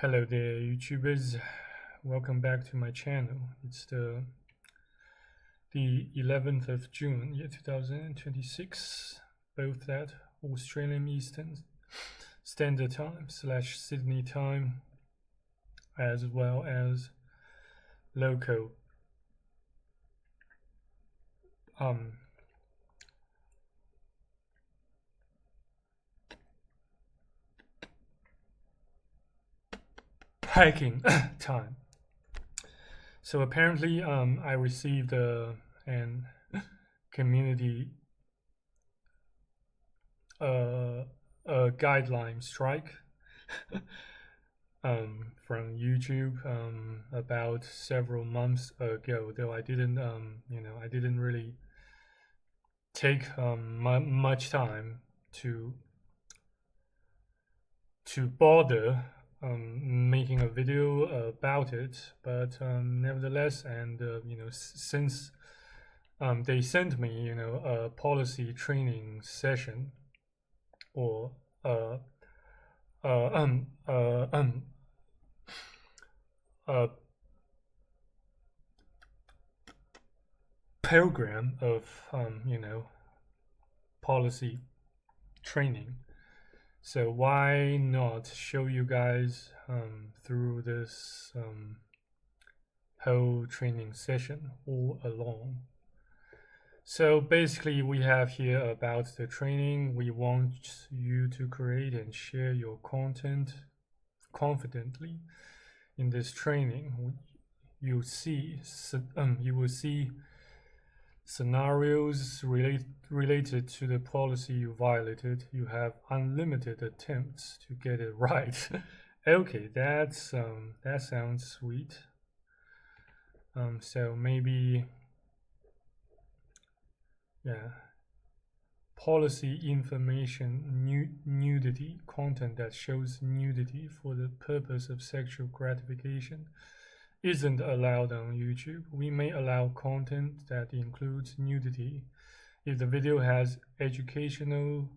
Hello there, YouTubers. Welcome back to my channel. It's the 11th of June, year 2026. Both at Australian Eastern Standard Time / Sydney time, as well as local hiking time. So apparently, I received an community a guideline strike from YouTube about several months ago. Though I didn't, I didn't really take much time to bother making a video about it. But nevertheless, and since they sent me, a policy training session or a program of policy training. So why not show you guys through this whole training session all along? So basically, we have here about the training. We want you to create and share your content confidently. In this training, you will see scenarios related to the policy you violated. You have unlimited attempts to get it right. Okay, that sounds sweet. So maybe, yeah, policy information nudity content that shows nudity for the purpose of sexual gratification isn't allowed on YouTube. We may allow content that includes nudity if the video has educational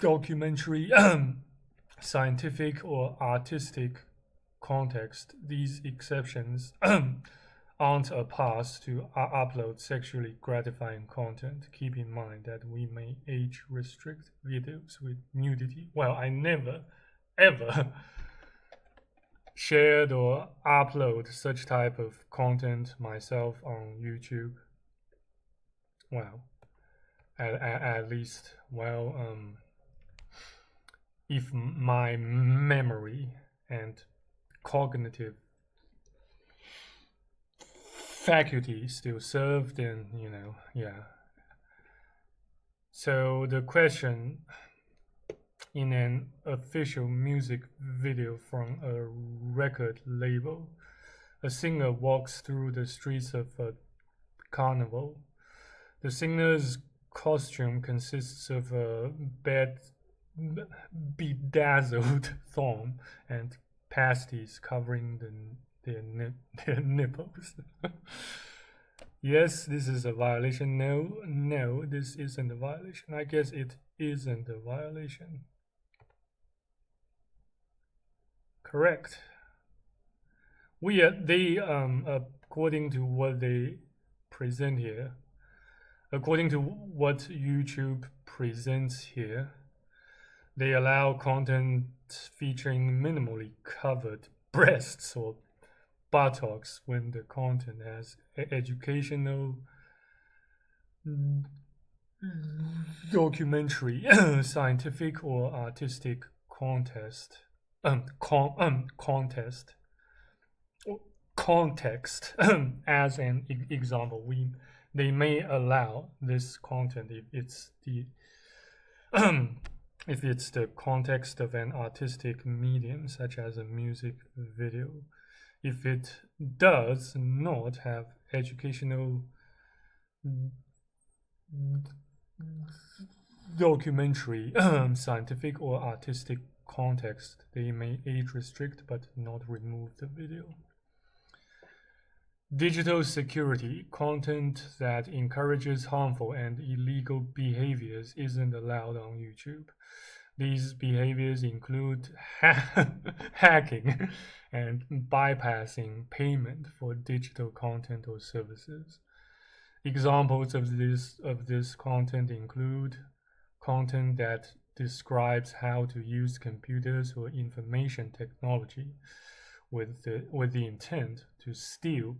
documentary, scientific, or artistic context. These exceptions aren't a pass to upload sexually gratifying content. Keep in mind that we may age restrict videos with nudity. Well, I never, ever shared or upload such type of content myself on YouTube. Well, at least, well, if my memory and cognitive faculty still serve, then yeah. So the question: in an official music video from a record label, a singer walks through the streets of a carnival. The singer's costume consists of a bedazzled thong and pasties covering their nipples. Yes, this is a violation. No, this isn't a violation. I guess it isn't a violation. Correct. They according to what they present here, according to what YouTube presents here, they allow content featuring minimally covered breasts or buttocks when the content has educational, documentary, scientific, or artistic context. Context as an example. They may allow this content if it's the if it's the context of an artistic medium such as a music video. If it does not have educational, documentary, scientific, or artistic context, they may age restrict but not remove the video. Digital security: content that encourages harmful and illegal behaviors isn't allowed on YouTube. These behaviors include hacking and bypassing payment for digital content or services. Examples of this content include content that describes how to use computers or information technology with the intent to steal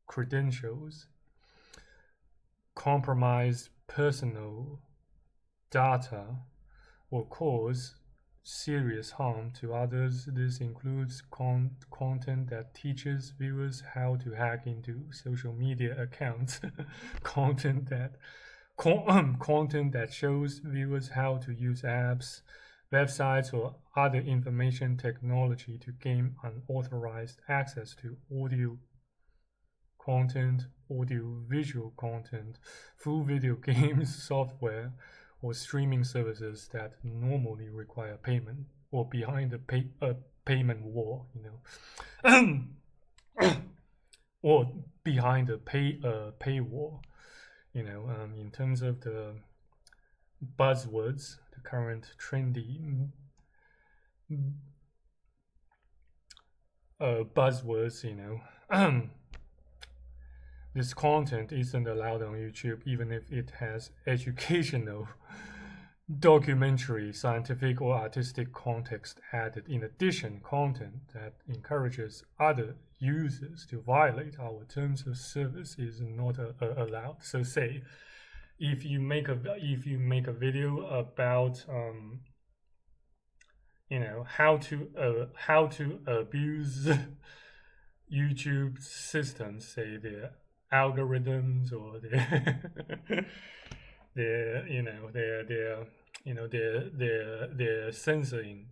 credentials, compromise personal data, or cause serious harm to others. This includes content that teaches viewers how to hack into social media accounts, content that shows viewers how to use apps, websites, or other information technology to gain unauthorized access to audio content, audio-visual content, full video games, software, or streaming services that normally require payment, or behind a payment wall, or behind a paywall. In terms of the buzzwords, the current trendy buzzwords, this content isn't allowed on YouTube, even if it has educational, documentary, scientific, or artistic context added. In addition, content that encourages other users to violate our terms of service is not allowed. So, say, if you make a video about how to abuse YouTube systems, say their algorithms or their censoring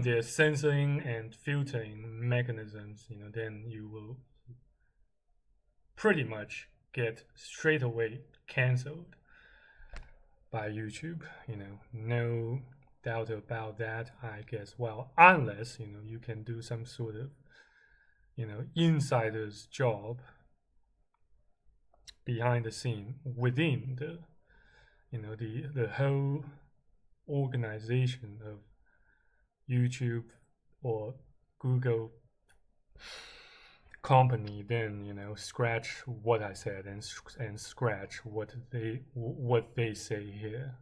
their censoring and filtering mechanisms, then you will pretty much get straight away canceled by YouTube. No doubt about that, I guess. Well, unless you can do some sort of insider's job behind the scene within the whole organization of YouTube or Google company, then scratch what I said and scratch what they say here.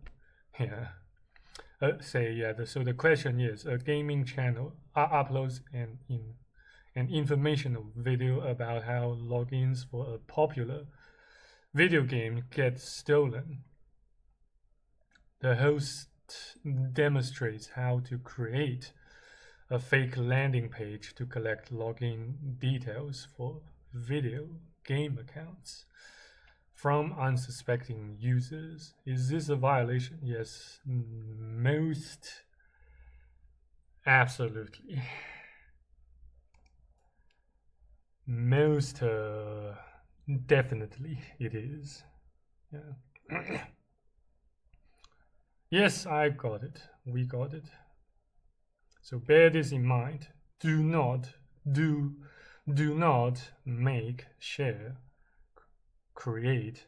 So the question is: a gaming channel uploads an informational video about how logins for a popular video game get stolen. The host demonstrates how to create a fake landing page to collect login details for video game accounts from unsuspecting users. Is this a violation? Yes, most absolutely. Most definitely it is. Yeah. Yes, I got it. We got it. So bear this in mind. Do not make, share, create,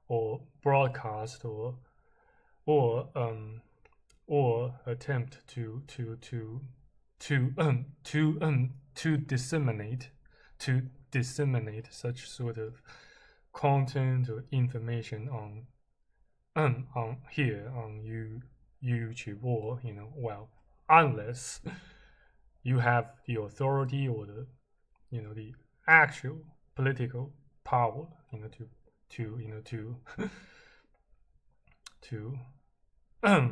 or broadcast or attempt to disseminate such sort of content or information on here on YouTube, or unless you have the authority or the the actual political power to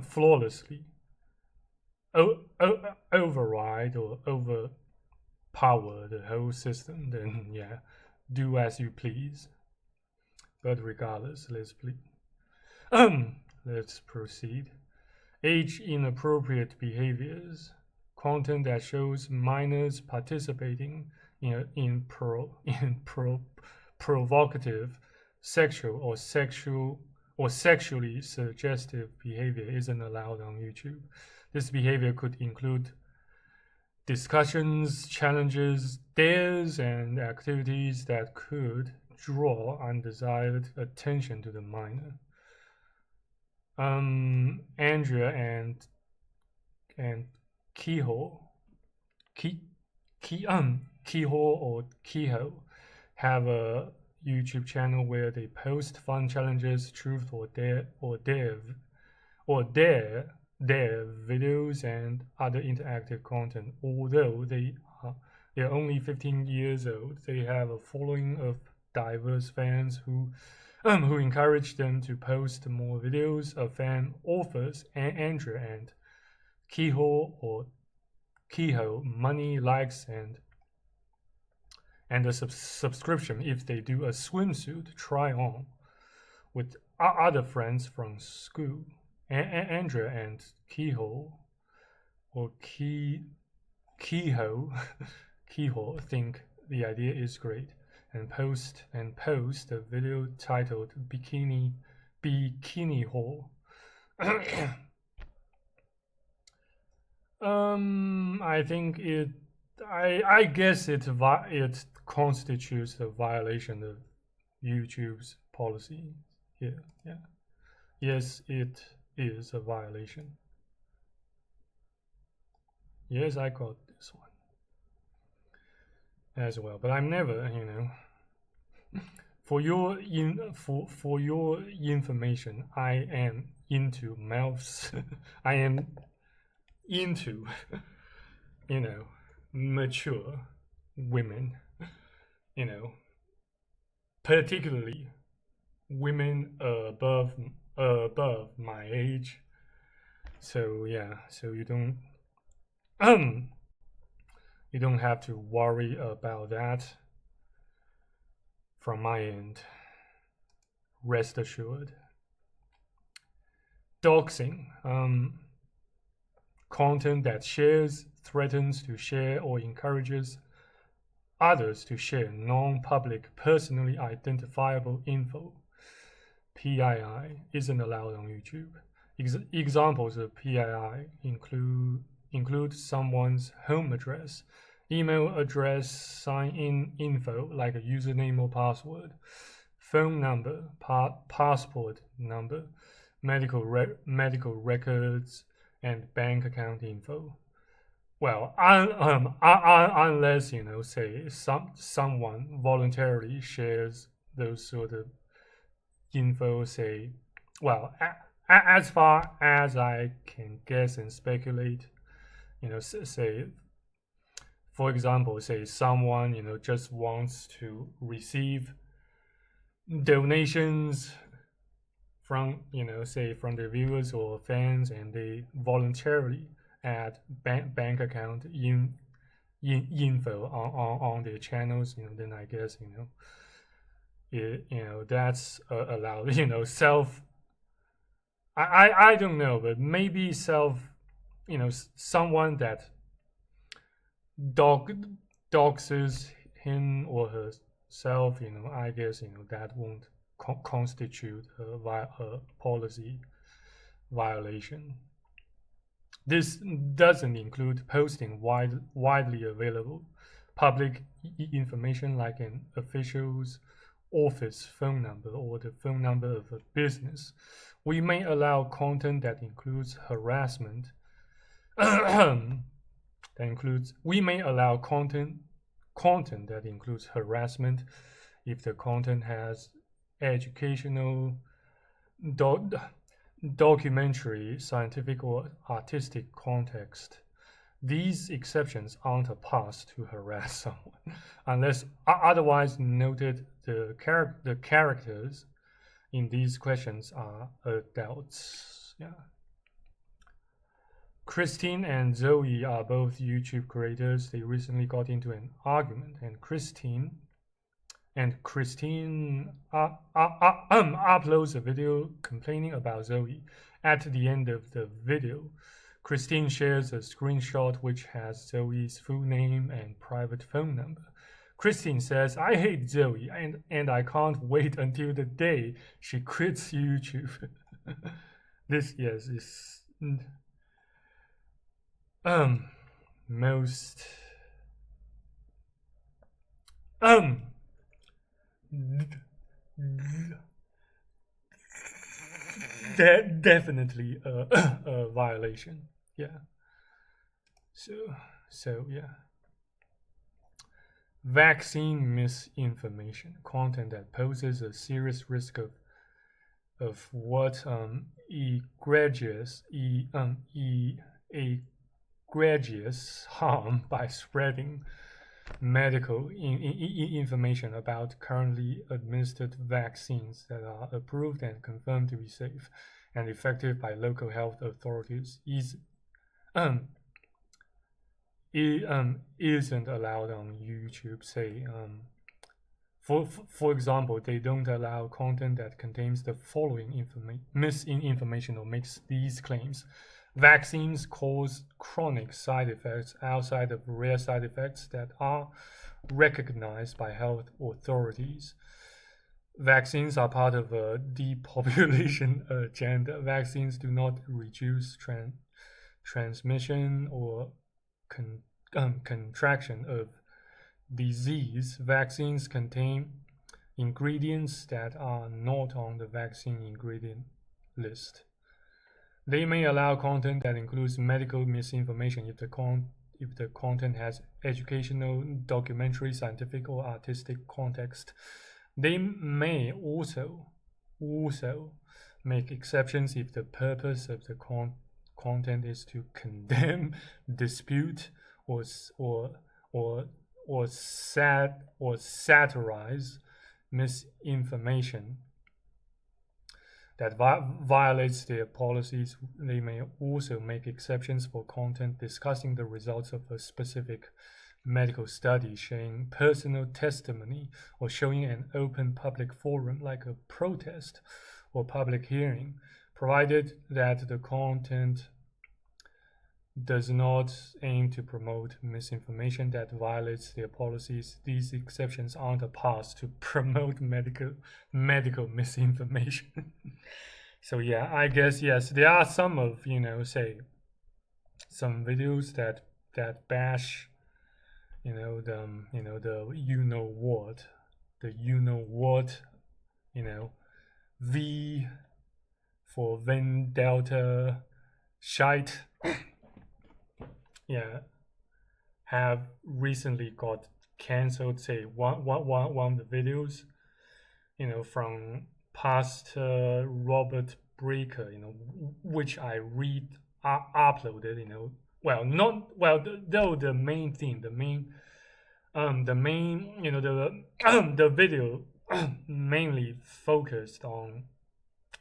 flawlessly override or overpower the whole system, then yeah, do as you please. But regardless, let's proceed. Age inappropriate behaviors: content that shows minors participating in provocative, sexual or sexually suggestive behavior isn't allowed on YouTube. This behavior could include discussions, challenges, dares, and activities that could draw undesired attention to the minor. Andrea and Keyhole, Keyhole or Keyhole have a YouTube channel where they post fun challenges, truth or dare videos and other interactive content. Although they're only 15 years old, they have a following of diverse fans who encourage them to post more videos. A fan offers Andrea and Keyhole money, likes, and a subscription if they do a swimsuit try on with other friends from school. Andrea and Keyhole or Keyhole think the idea is great and post a video titled Bikini Hole. I think I guess it constitutes a violation of YouTube's policy here. Yeah. Yes, it is a violation. Yes, I got this one as well, but I'm never, for your information, I am into mouths. I am into, mature women, particularly women above my age. So yeah, so you don't have to worry about that from my end. Rest assured. Doxing, content that shares, threatens to share, or encourages others to share non-public, personally identifiable info. PII isn't allowed on YouTube. Examples of PII include someone's home address, email address, sign-in info like a username or password, phone number, passport number, medical records, and bank account info. Well, unless say someone voluntarily shares those sort of info, say, well, as far as I can guess and speculate, say, for example, say someone just wants to receive donations from say from the viewers or fans, and they voluntarily add bank account info on their channels, then I guess that's allowed. Self, I don't know, but maybe someone that doxes him or herself, I guess that won't constitute a policy violation. This doesn't include posting widely available public information like an official's office phone number or the phone number of a business. We may allow content that includes harassment. We may allow content that includes harassment if the content has educational, documentary, scientific, or artistic context. These exceptions aren't a pass to harass someone, unless otherwise noted. The characters in these questions are adults. Yeah. Christine and Zoe are both YouTube creators. They recently got into an argument, and Christine uploads a video complaining about Zoe. At the end of the video, Christine shares a screenshot which has Zoe's full name and private phone number. Christine says, "I hate Zoe, and I can't wait until the day she quits YouTube." This, yes, is most definitely a violation. Yeah. So yeah. Vaccine misinformation, content that poses a serious risk of what egregious harm by spreading medical information about currently administered vaccines that are approved and confirmed to be safe and effective by local health authorities isn't allowed on YouTube. Say, for example, they don't allow content that contains the following misinformation or makes these claims. Vaccines cause chronic side effects outside of rare side effects that are recognized by health authorities. Vaccines are part of a depopulation agenda. Vaccines do not reduce transmission or contraction of disease. Vaccines contain ingredients that are not on the vaccine ingredient list. They may allow content that includes medical misinformation if the content has educational, documentary, scientific, or artistic context. They may also make exceptions if the purpose of the content is to condemn, dispute, or satirize misinformation that violates their policies. They may also make exceptions for content discussing the results of a specific medical study, sharing personal testimony, or showing an open public forum like a protest or public hearing, provided that the content does not aim to promote misinformation that violates their policies. These exceptions aren't a pass to promote medical misinformation. So yeah, I guess yes, there are some of say some videos that bash the what V for Vin Delta shite. Yeah, have recently got cancelled. Say one of the videos, from Pastor Robert Breaker, which I uploaded. Well, not well. Though the main theme, the main, the video mainly focused on,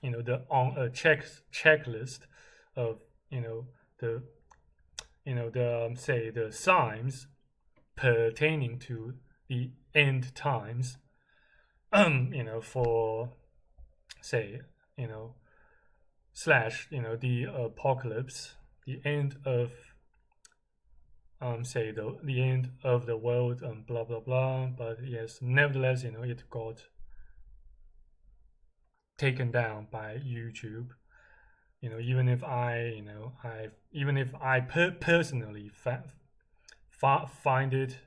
on a checklist of, say the signs pertaining to the end times, for say, slash, the apocalypse, the end of, say the end of the world, blah blah blah. But yes, nevertheless, it got taken down by YouTube. Even if I personally find it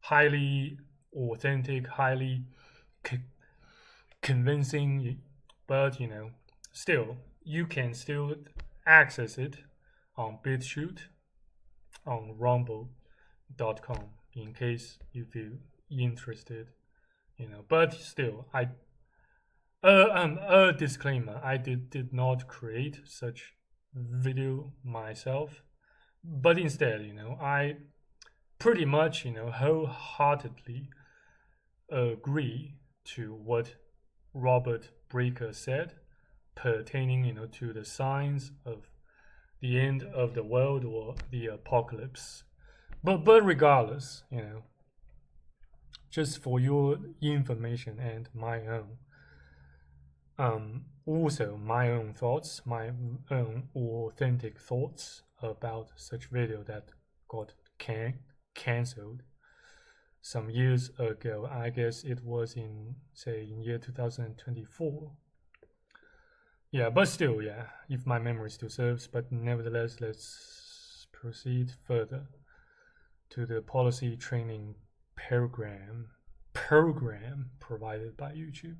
highly authentic, highly convincing, but still you can still access it on BitChute, on rumble.com, in case you feel interested. But still, a disclaimer: I did not create such video myself, but instead, I pretty much, wholeheartedly agree to what Robert Breaker said pertaining, to the signs of the end of the world or the apocalypse. But regardless, just for your information and my own. Also my own thoughts, my own authentic thoughts about such video that got cancelled some years ago. I guess it was in year 2024. Yeah, but still, yeah, if my memory still serves. But nevertheless, let's proceed further. to the policy training program provided by YouTube.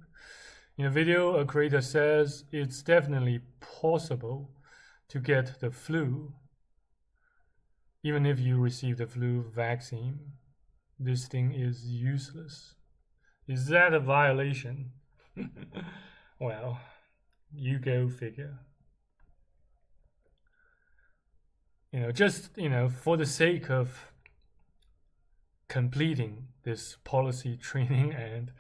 In a video, a creator says it's definitely possible to get the flu even if you receive the flu vaccine. This thing is useless. Is that a violation? Well, you go figure. Just for the sake of completing this policy training and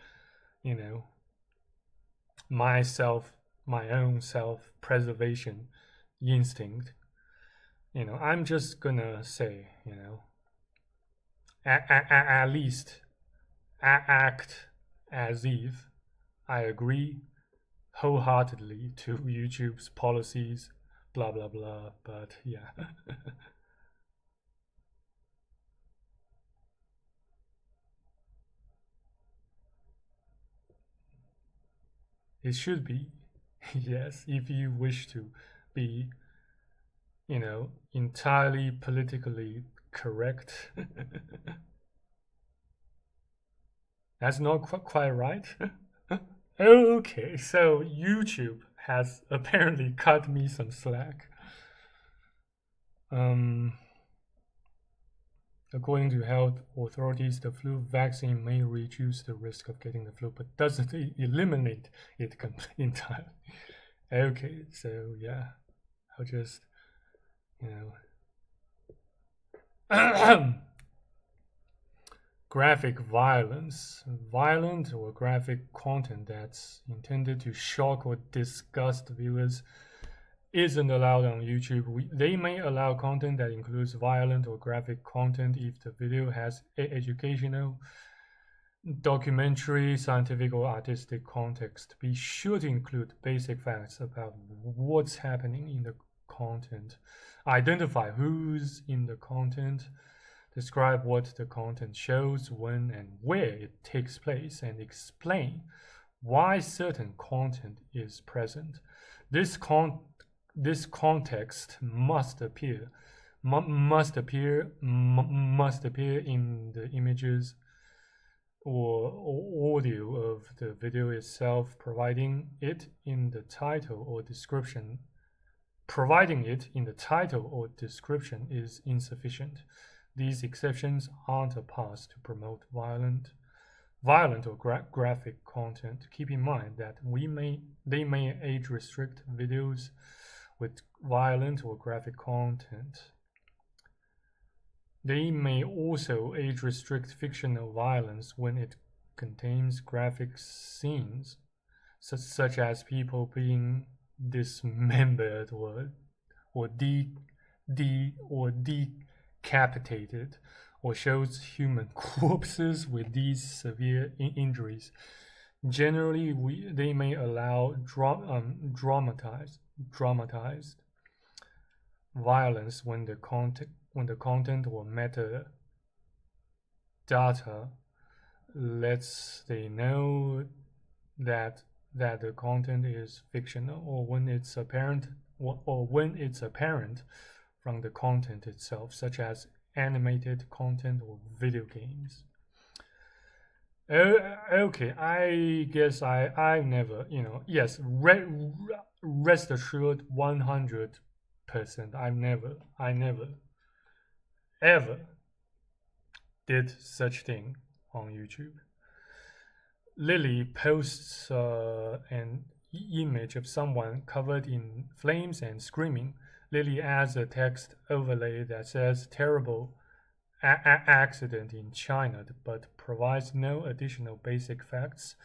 my own self-preservation instinct, I'm just gonna say, at least act as if I agree wholeheartedly to YouTube's policies, blah blah blah. But yeah. It should be, yes, if you wish to be, entirely politically correct. That's not quite right. Okay, so YouTube has apparently cut me some slack. According to health authorities, the flu vaccine may reduce the risk of getting the flu, but doesn't eliminate it entirely. Okay, so yeah, I'll just, graphic violence, violent or graphic content that's intended to shock or disgust viewers isn't allowed on YouTube. They may allow content that includes violent or graphic content if the video has educational, documentary, scientific, or artistic context. Be sure to include basic facts about what's happening in the content. Identify who's in the content. Describe what the content shows, when and where it takes place, and explain why certain content is present. This context must appear in the images or audio of the video itself. Providing it in the title or description is insufficient. These exceptions aren't a pass to promote violent or graphic content. Keep in mind that they may age restrict videos with violent or graphic content. They may also age restrict fictional violence when it contains graphic scenes, such as people being dismembered or decapitated, or shows human corpses with these severe injuries. Generally, they may allow dramatized violence when the content or metadata lets they know that the content is fictional, or when it's apparent from the content itself, such as animated content or video games. Okay, I guess I never, yes, rest assured 100%, I never, ever did such thing on YouTube. Lily posts an image of someone covered in flames and screaming. Lily adds a text overlay that says terrible accident in China, but provides no additional basic facts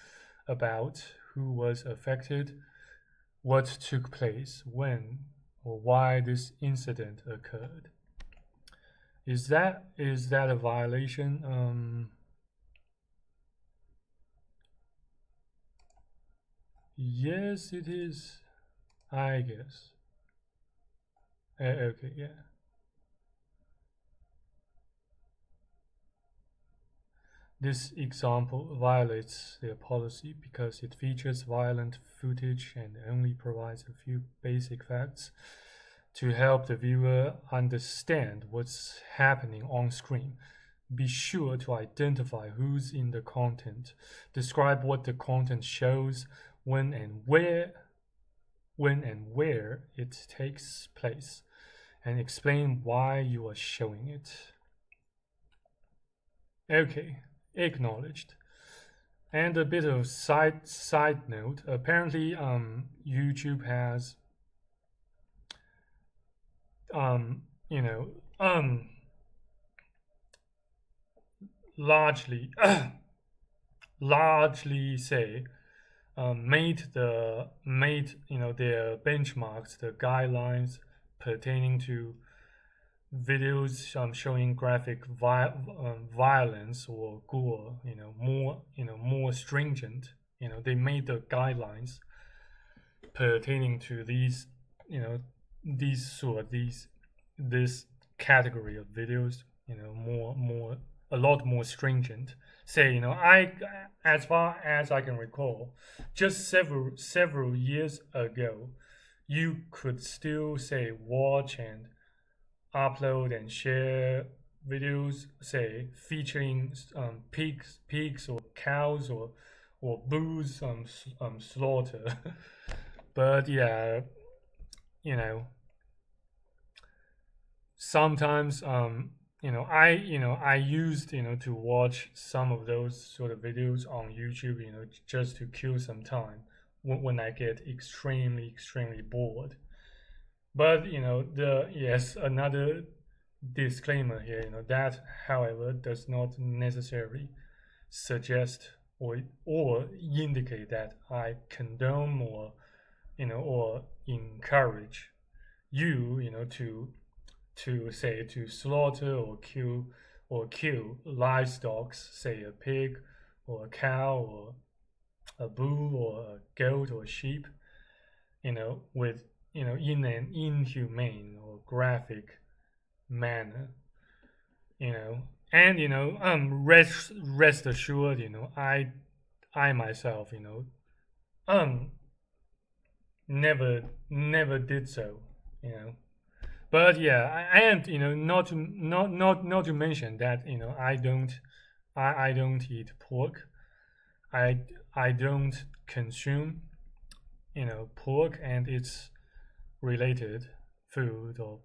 about who was affected, what took place, when, or why this incident occurred. Is that a violation? Yes, it is, I guess. Okay, yeah. This example violates their policy because it features violent footage and only provides a few basic facts. to help the viewer understand what's happening on screen. Be sure to identify who's in the content, describe what the content shows, when and where it takes place, and explain why you are showing it. Okay, acknowledged. And a bit of side note. Apparently, YouTube has you know largely largely say made their benchmarks, the guidelines pertaining to videos showing graphic violence or gore, more stringent. They made the guidelines pertaining to these, this category of videos, a lot more stringent. Say, as far as I can recall, just several years ago, you could still say watch and upload and share videos, say featuring pigs or cows or bulls slaughter. But yeah, sometimes I used to watch some of those sort of videos on YouTube, just to kill some time when I get extremely bored. But another disclaimer here, that however does not necessarily suggest or indicate that I condone or encourage you, to slaughter or kill livestock, say a pig or a cow or a bull or a goat or a sheep, with in an inhumane or graphic manner, and rest assured, I myself, never did so, But yeah, and not to mention that I don't eat pork. I don't consume pork and its related food or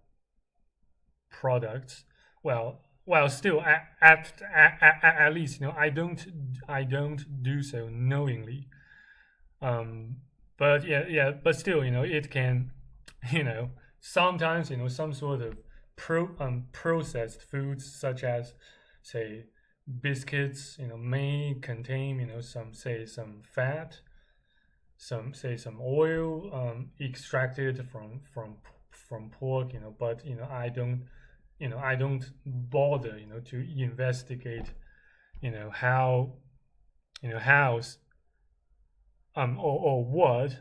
products. Still at least I don't do so knowingly. But but still it can sometimes some sort of processed foods such as say biscuits may contain some fat, some oil extracted from pork, but I don't bother to investigate how how's or what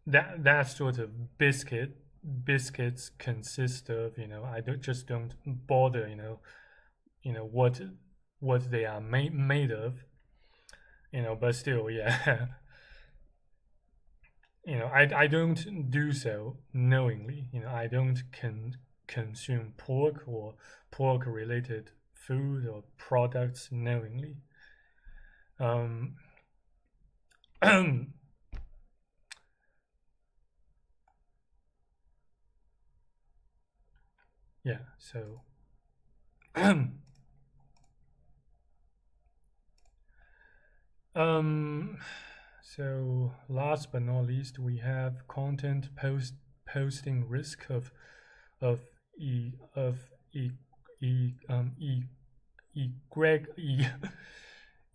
that sort of biscuits consist of. I don't bother what they are made of, but still, yeah. I don't do so knowingly. I don't consume pork or pork related food or products knowingly. Yeah, so so last but not least, we have content posting risk of e of e e e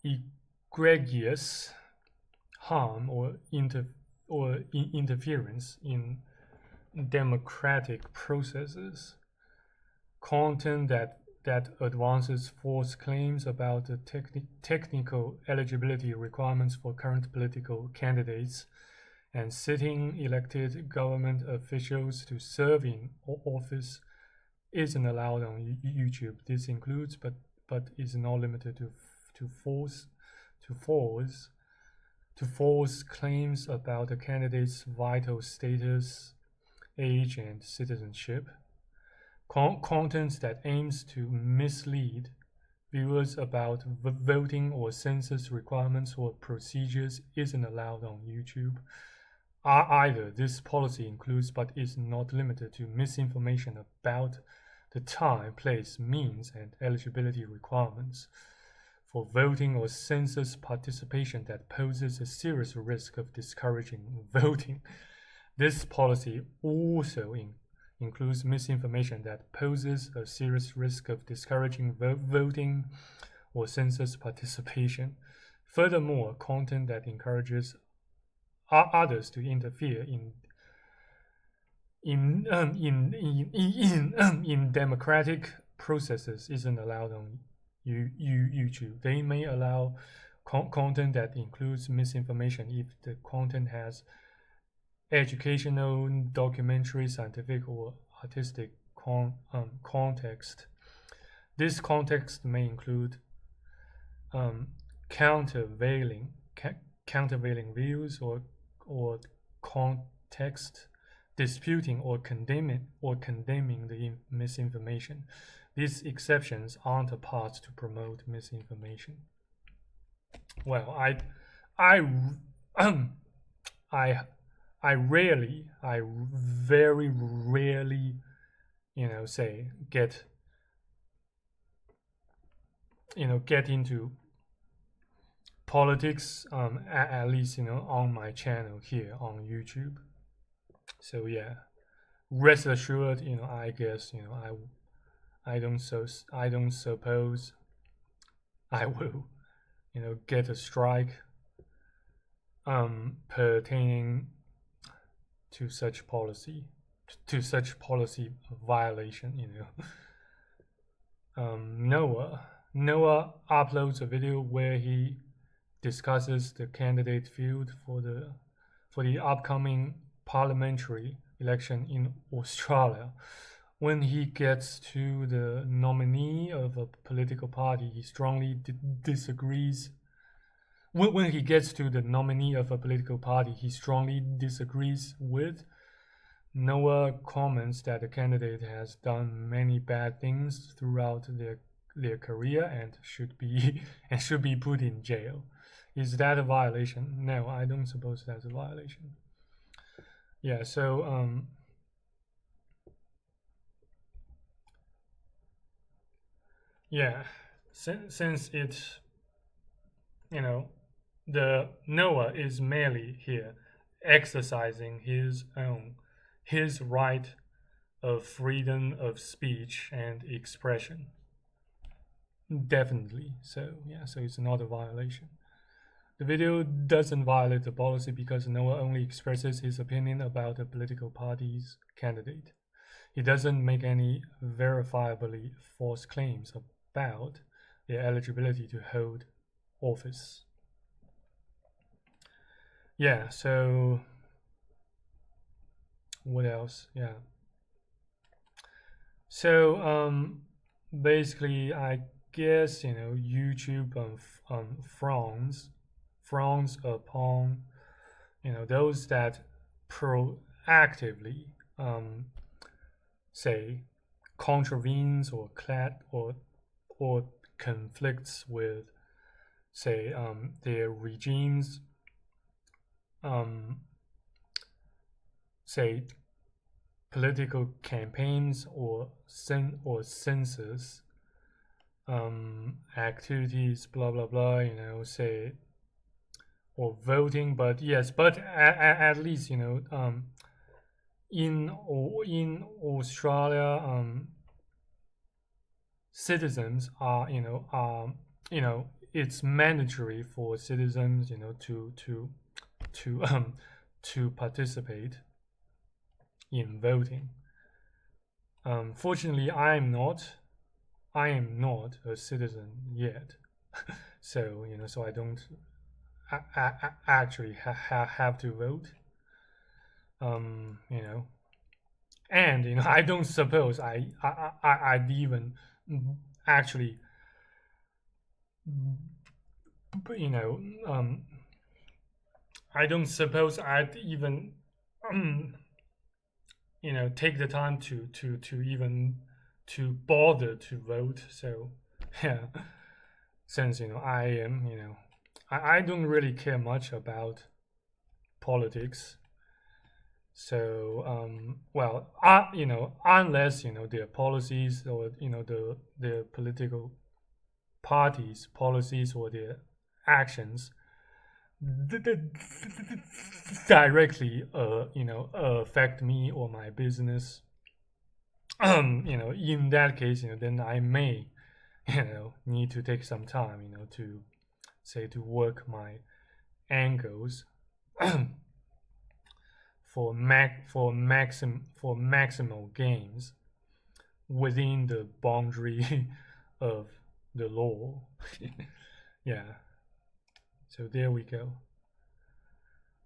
egregious harm or interference in democratic processes. Content that advances false claims about the technical eligibility requirements for current political candidates and sitting elected government officials to serve in office isn't allowed on YouTube. This includes, but is not limited to false claims about the candidate's vital status, age, and citizenship. Content that aims to mislead viewers about voting or census requirements or procedures isn't allowed on YouTube. Either this policy includes but is not limited to misinformation about the time, place, means, and eligibility requirements for voting or census participation that poses a serious risk of discouraging voting. This policy also includes misinformation that poses a serious risk of discouraging voting or census participation. Furthermore, content that encourages others to interfere in democratic processes isn't allowed on YouTube. They may allow content that includes misinformation if the content has educational, documentary, scientific, or artistic context. This context may include countervailing views or context disputing or condemning the misinformation. These exceptions aren't a part to promote misinformation. Well, I very rarely, say get into politics, at least on my channel here on YouTube. So yeah, rest assured, I guess I don't suppose I will get a strike pertaining to such policy violation. Noah uploads a video where he discusses the candidate field for the upcoming parliamentary election in Australia. When he gets to the nominee of a political party, he strongly disagrees. When he gets to the nominee of a political party, he strongly disagrees with. Noah comments that the candidate has done many bad things throughout their career and should be put in jail. Is that a violation? No, I don't suppose that's a violation. Yeah, so yeah, since it the Noah is merely here exercising his right of freedom of speech and expression. Definitely. So yeah, so it's not a violation. The video doesn't violate the policy because Noah only expresses his opinion about a political party's candidate. He doesn't make any verifiably false claims about their eligibility to hold office. Yeah, so what else? Yeah. So basically I guess YouTube frowns upon those that proactively say contravenes or conflicts with say their regimes say political campaigns or census activities, blah blah blah, say or voting. But yes, but at least in Australia, citizens are it's mandatory for citizens to participate in voting. Fortunately, I am not a citizen yet, so so I don't actually have to vote. And I don't suppose I'd even actually I don't suppose I'd even take the time to even to bother to vote. So yeah, since I am I don't really care much about politics. So well, unless their policies or the political parties' policies or their actions directly affect me or my business. In that case, then I may need to take some time to say to work my angles for maximal gains within the boundary of the law. Yeah. So there we go.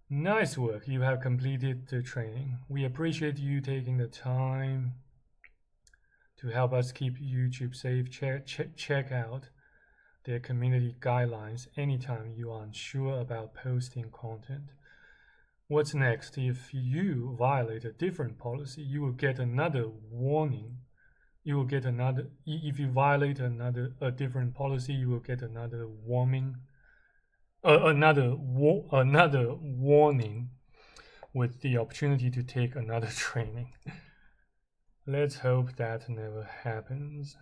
Nice work. You have completed the training. We appreciate you taking the time to help us keep YouTube safe. Check out their community guidelines anytime you are unsure about posting content. What's next? If you violate a different policy, you will get another warning. You will get another. If you violate a different policy, you will get another warning. Another warning with the opportunity to take another training. Let's hope that never happens.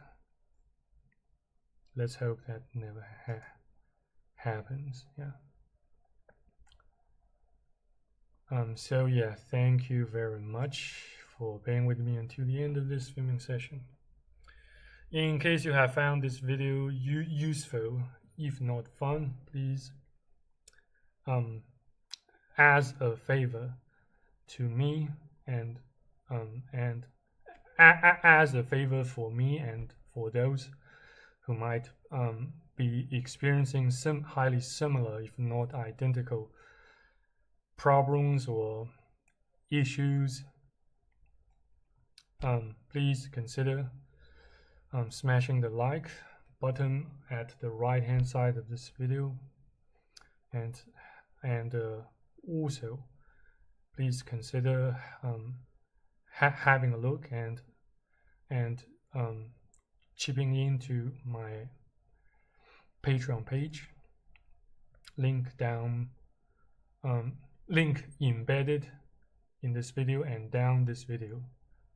Let's hope that never happens. Yeah. So yeah, thank you very much for being with me until the end of this filming session. In case you have found this video useful, if not fun, please as a favor to me and as a favor for me and for those who might be experiencing some highly similar, if not identical, problems or issues, please consider smashing the like button at the right hand side of this video, and also please consider having a look and chipping into my Patreon page. Link down, link embedded in this video and down this video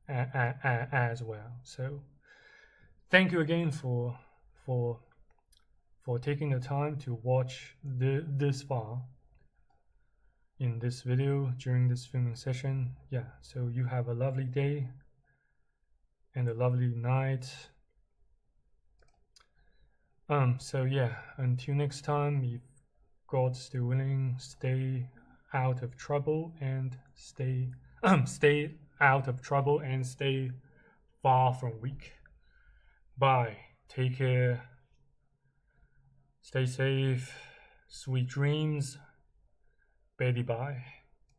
as well. So thank you again for taking the time to watch this far in this video during this filming session. Yeah, so you have a lovely day and a lovely night. So yeah, until next time, if God's still willing, stay out of trouble and stay out of trouble and stay far from weak. Bye. Take care. Stay safe. Sweet dreams. Baby bye.